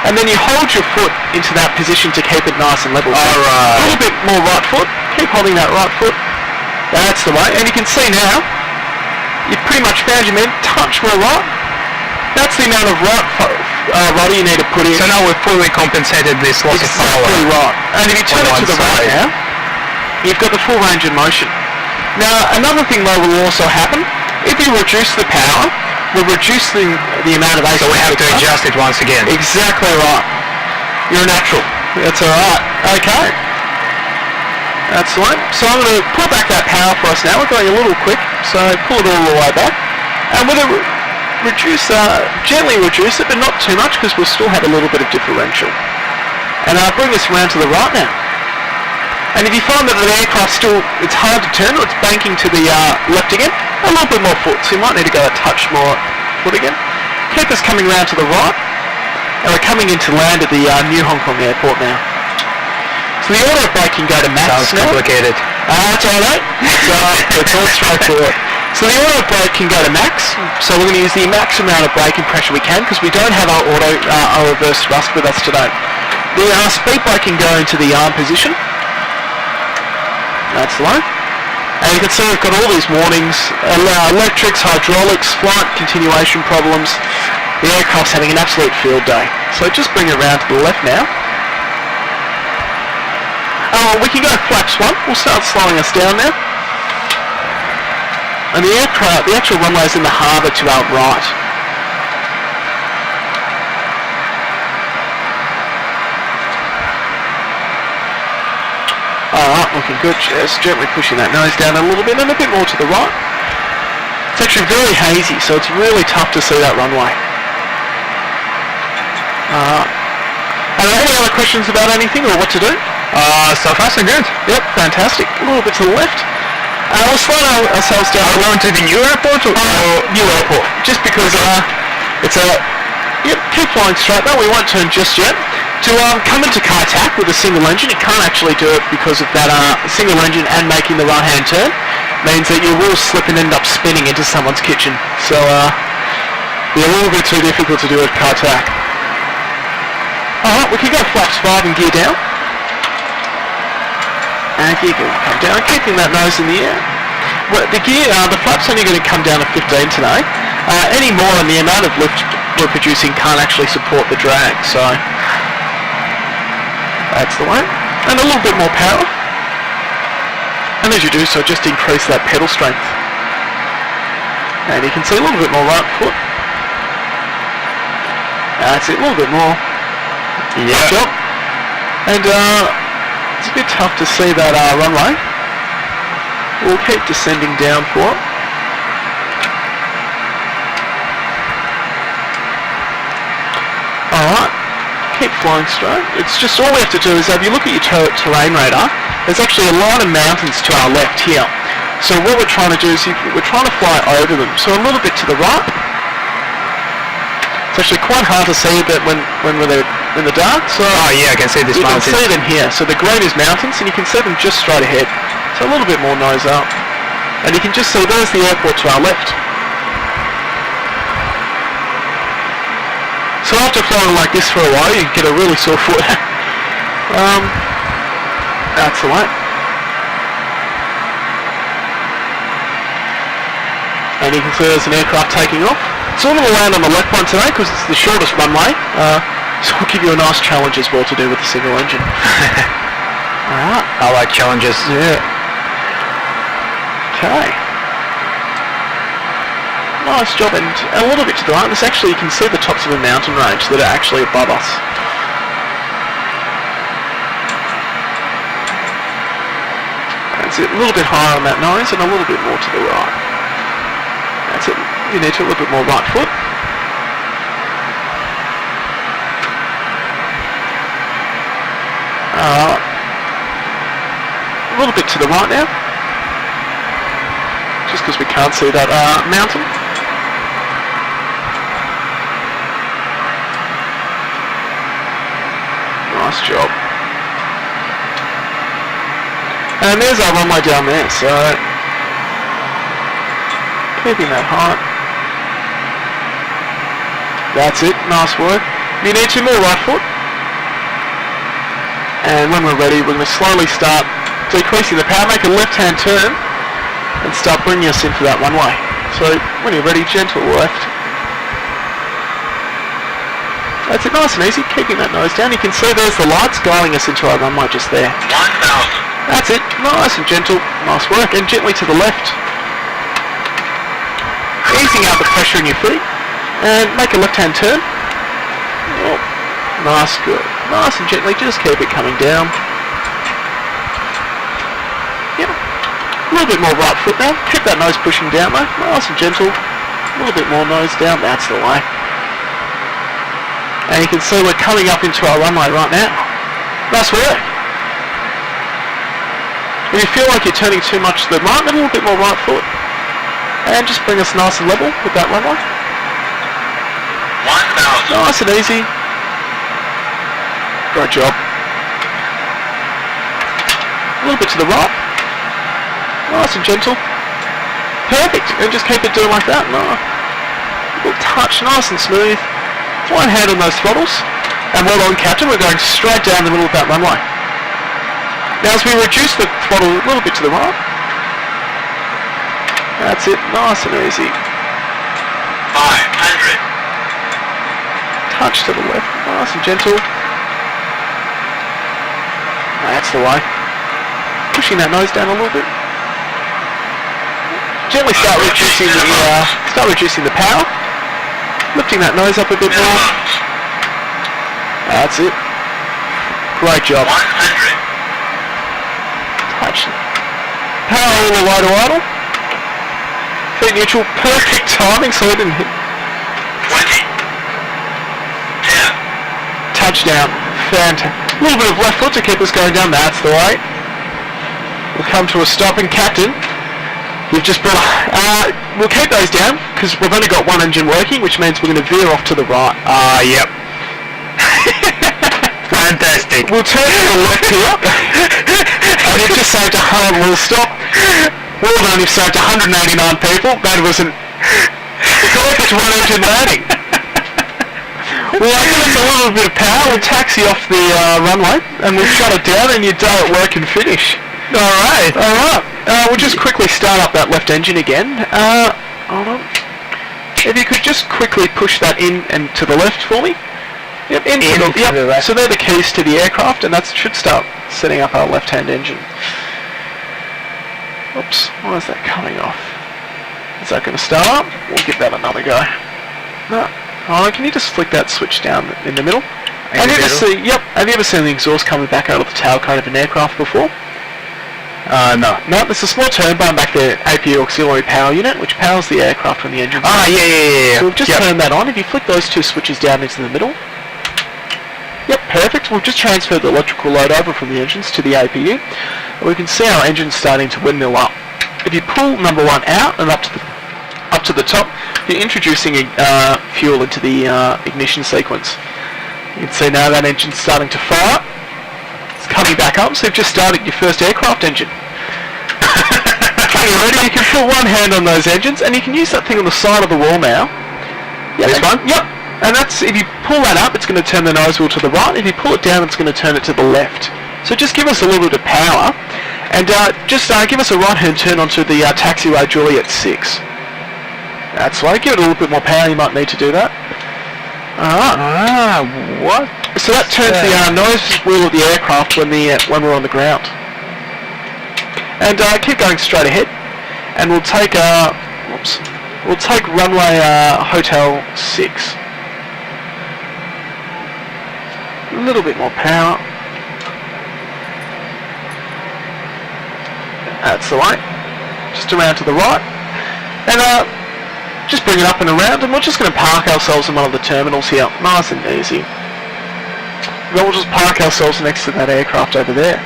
and then you hold your foot into that position to keep it nice and level. So
Alright.
a little bit more right foot, keep holding that right foot, that's the way, and you can see now, you've pretty much found your man, touch more right. That's the amount of rudder you need to put in.
So now we've fully compensated this loss of power.
Exactly right. And if you turn it to the right now, you've got the full range of motion. Now, another thing though will also happen, if you reduce the power, we'll reduce the amount of asymmetric.
So we have to adjust it once again.
Exactly right. You're a natural. That's alright. Okay. That's right. So I'm going to pull back that power for us now. We're going a little quick, so pull it all the way back. And we're going to gently reduce it, but not too much because we'll still have a little bit of differential. And I'll bring this around to the right now. And if you find that the aircraft it's hard to turn, it's banking to the left again, a little bit more foot, so you might need to go a touch more foot again. Keep us coming round to the right, and we're coming into land at the new Hong Kong airport now. So the order of braking go to max.
Sounds complicated.
That's alright. So it's all straightforward. So the auto brake can go to max, so we're going to use the max amount of braking pressure we can because we don't have our our reverse thrust with us today. The speed brake can go into the arm position. That's low. And you can see we've got all these warnings, electrics, hydraulics, flight continuation problems. The aircraft's having an absolute field day. So just bring it around to the left now. We can go flaps 1. We'll start slowing us down now. And the actual runway is in the harbour to our right. Alright, looking good. Just gently pushing that nose down a little bit and a bit more to the right. It's actually very hazy, so it's really tough to see that runway. Any other questions about anything or what to do?
So far so good.
Yep, fantastic. A little bit to the left. We'll slow ourselves down.
Are we going to the new airport or
new airport? Just because it's a... Yep, keep flying straight though. We won't turn just yet. To come into Kai Tak with a single engine, you can't actually do it because of that single engine and making the right-hand turn. Means that you will slip and end up spinning into someone's kitchen. So, be a little bit too difficult to do at Kai Tak. Alright, we can go flaps 5 and gear down. And gear can come down, keeping that nose in the air. Well, the flap's only going to come down to 15 today. Any more than the amount of lift we're producing can't actually support the drag, so that's the way. And a little bit more power. And as you do so, just increase that pedal strength. And you can see a little bit more right foot. That's it, a little bit more.
yeah.
Jump. And it's a bit tough to see that runway. We'll keep descending down for it. Alright, keep flying straight. It's just all we have to do is, if you look at your terrain radar, there's actually a line of mountains to our left here. So what we're trying to do is we're trying to fly over them. So a little bit to the right. It's actually quite hard to see that when we're in the dark. So
yeah, I can see this mountain.
You can see them here. So the green is mountains, and you can see them just straight ahead. So a little bit more nose up. And you can just see there's the airport to our left. So after flying like this for a while, you get a really sore foot. That's the way. And you can see there's an aircraft taking off. So I'm going to land on the left one today because it's the shortest runway. So we'll give you a nice challenge as well to do with the single engine. Alright.
I like challenges.
Yeah. Okay. Nice job, and a little bit to the right. This actually, you can see the tops of a mountain range that are actually above us. That's it, a little bit higher on that nose and a little bit more to the right. That's it, you need to a little bit more right foot. A little bit to the right now. Just because we can't see that mountain. Nice job. And there's our runway down there, so keeping that height. That's it, nice work. You need 2 more right foot. And when we're ready, we're going to slowly start decreasing the power, make a left-hand turn, and start bringing us into that runway. So when you're ready, gentle left. That's it, nice and easy, keeping that nose down. You can see there's the lights guiding us into our runway just there.
1,000.
That's it, nice and gentle, nice work, and gently to the left. Easing out the pressure in your feet, and make a left-hand turn. Oh, nice, good. Nice and gently, just keep it coming down. Yep. A little bit more right foot now. Keep that nose pushing down though. Nice and gentle. A little bit more nose down. That's the way. And you can see we're coming up into our runway right now. Nice work. If you feel like you're turning too much to the right, a little bit more right foot. And just bring us nice and level with that runway.
1,000.
Nice and easy. Great job. A little bit to the right. Nice and gentle. perfect. And just keep it doing like that. No. Little touch, nice and smooth. One hand on those throttles. And well done, Captain. We're going straight down the middle of that runway. Now as we reduce the throttle a little bit to the right. That's it. Nice and easy.
500.
Touch to the left. Nice and gentle. That's the way. Pushing that nose down a little bit. Gently start reducing the power. Lifting that nose up a bit more.
Minimums.
That's it. Great job.
100.
Touch. Power all the way to idle. Feet neutral. Perfect timing so it didn't hit.
20. 10.
Touchdown. Fantastic. A little bit of left foot to keep us going down. That's the way. We'll come to a stop, and Captain, we've just brought. We'll keep those down because we've only got one engine working, which means we're going to veer off to the right.
Yep. Fantastic.
We'll turn to the left here, and you've just saved we'll stop. Well done, you've saved 189 people. That wasn't. It's one engine landing. Well, I'll give us a little bit of power. We'll taxi off the runway, and we'll shut it down, and your day at work can finish.
Alright.
Alright. We'll just quickly start up that left engine again. Hold on. If you could just quickly push that in and to the left for me. Yep,
To the left.
So they're the keys to the aircraft, and that should start setting up our left-hand engine. Oops, why is that coming off? Is that going to start up? We'll give that another go. No. Oh, can you just flick that switch down in the middle? Have you ever seen the exhaust coming back out of the tail cone of an aircraft before?
No.
No, there's a small turbine back there, APU auxiliary power unit, which powers the aircraft when the engine's
Ah, yeah.
So we've just turned that on. If you flick those two switches down into the middle. Yep, perfect. We've just transferred the electrical load over from the engines to the APU. And we can see our engine starting to windmill up. If you pull number one out and up to the top, you're introducing fuel into the ignition sequence. You can see now that engine's starting to fire. It's coming back up, so you've just started your first aircraft engine. Okay, you ready? You can put one hand on those engines, and you can use that thing on the side of the wall now. Yep,
This one?
Yep. And that's, if you pull that up, it's going to turn the nose wheel to the right. If you pull it down, it's going to turn it to the left. So just give us a little bit of power, and just give us a right-hand turn onto the taxiway Juliet 6. That's right. Give it a little bit more power. You might need to do that. Alright.
What?
So that turns the nose wheel of the aircraft when we're on the ground. And keep going straight ahead, and we'll take runway Hotel 6. A little bit more power. That's the way. Just around to the right, and just bring it up and around, and we're just going to park ourselves in one of the terminals here, nice and easy. Then we'll just park ourselves next to that aircraft over there.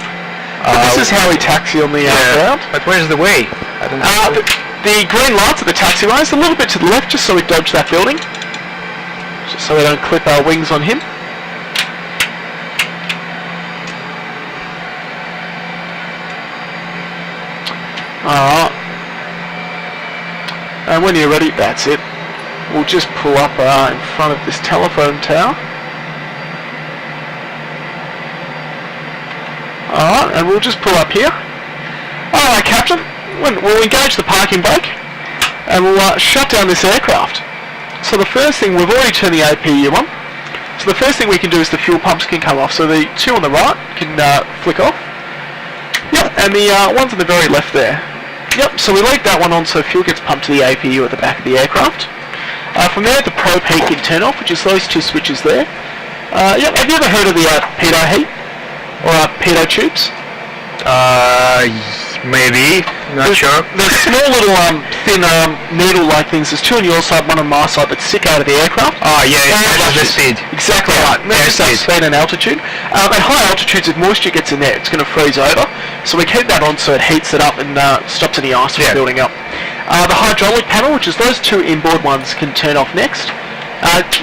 This is how we taxi on the ground.
But where's the way? I don't know.
The green lights at the taxiway is a little bit to the left, just so we dodge that building. Just so we don't clip our wings on him. Alright. And when you're ready, that's it. We'll just pull up in front of this telephone tower. Alright, and we'll just pull up here. Alright, Captain. We'll engage the parking brake, and we'll shut down this aircraft. So the first thing, we've already turned the APU on. So the first thing we can do is the fuel pumps can come off. So the two on the right can flick off. Yep, and the ones on the very left there. Yep, so we leave that one on so fuel gets pumped to the APU at the back of the aircraft. From there, the probe heat can turn off, which is those two switches there. Yep, have you ever heard of the pitot heat? Or pitot tubes?
Maybe. Not sure.
There's small little thin needle-like things. There's two on your side, one on my side that stick out of the aircraft.
Oh yeah, that's the speed.
Exactly right. That's speed and altitude. At high altitudes, if moisture gets in there, it's going to freeze over. So we keep that on so it heats it up and stops any ice from building up. The hydraulic panel, which is those two inboard ones, can turn off next.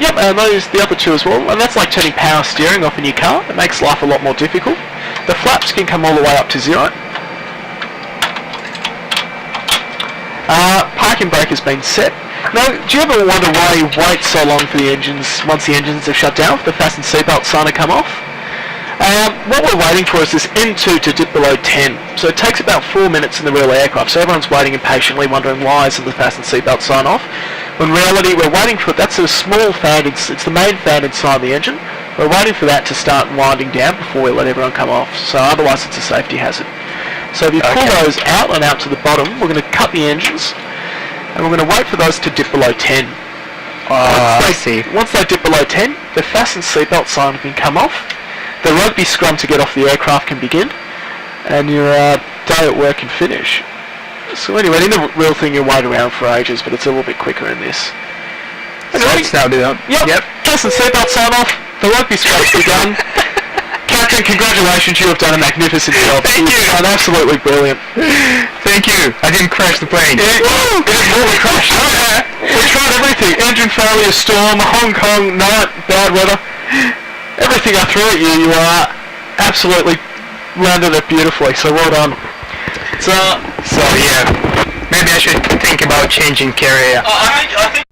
Yep, and those the other two as well. And that's like turning power steering off in your car. It makes life a lot more difficult. The flaps can come all the way up to 0. parking brake has been set. Now, do you ever wonder why you wait so long for the engines, once the engines have shut down, for the fasten seatbelt sign to come off? What we're waiting for is this N2 to dip below 10. So it takes about 4 minutes in the real aircraft. So everyone's waiting impatiently, wondering why isn't the fasten seatbelt sign off. When in reality, we're waiting for that's a small fan. It's the main fan inside the engine. We're waiting for that to start winding down before we let everyone come off. So otherwise, it's a safety hazard. So if you pull those out and out to the bottom, we're going to cut the engines, and we're going to wait for those to dip below 10.
I see.
Once they dip below 10, the fasten seatbelt sign can come off. The rugby scrum to get off the aircraft can begin, and your day at work can finish. So anyway, in the real thing, you wait around for ages, but it's a little bit quicker in this.
Anyway, now do that.
Yep. Fasten seatbelt sign off. The rugby scrum's begun. Captain, congratulations, you have done a magnificent job.
Thank you.
You've done absolutely brilliant.
Thank you. I didn't crash the plane.
Yeah, it nearly crashed. We tried everything. Engine failure, storm, Hong Kong, night, bad weather. Everything I threw at you, you absolutely landed it beautifully, so well done.
So yeah, maybe I should think about changing carrier.
I think